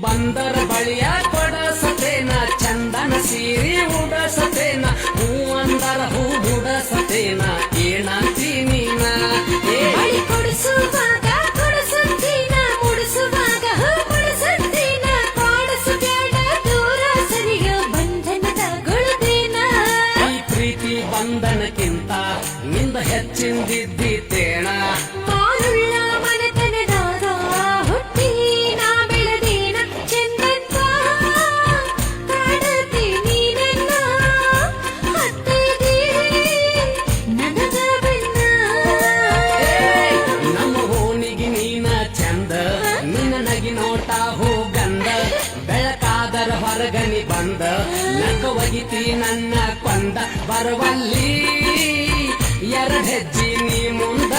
ಬಂದರ ಬಳಿಯ ಕೊಡಸತೇನ ಚಂದನ ಸೀರಿ ಉಡಸತೇನ ಹೂ ಅಂದರ ಹೂ ಉಡಸತೇನ ಏನಂತಿ ನೀನ ಬಳಿ ಕೊಡಿಸುವಾಗ ಕೊಡಿಸುತ್ತೀನ ಮುಡಿಸುವಾಗ ಹೂ ಮುಡಿಸುತ್ತೀನ ಕಾಡಿಸಬೇಡ ದೂರ ಸರಿಯ ಬಂಧನದ ಗುಳುದೇನ ಈ ಪ್ರೀತಿ ಬಂಧನಕ್ಕಿಂತ ನಿಂದ ಹೆಚ್ಚಿಂದಿದ್ದೀತೇಣ ಪಾಲುಳ್ಳ ಮನೆತನದಾದ ಹುಟ್ಟಿ ನಾ ಬೆಳೆದೇನ ಚೆಂದಪ್ಪ ಕಾಡತಿ ನೀನನ್ನ ಹತ್ತಿದಿ ನನಗ ಬೆನ್ನ ನಮ್ಮ ಓಣಿಗೆ ನೀನ ಚಂದ ನಿನ್ನ ನಗಿ ನೋಟ ಹೋಗಂದ ಬೆಳಕಾದರ ಹೊರಗನಿ ಬಂದ ನಕ ಒಗಿತಿ ನನ್ನ ಕೊಂದ ಬರವಲ್ಲಿ ಎರಡ್ ಹೆಜ್ಜಿ ನೀ ಮುಂದ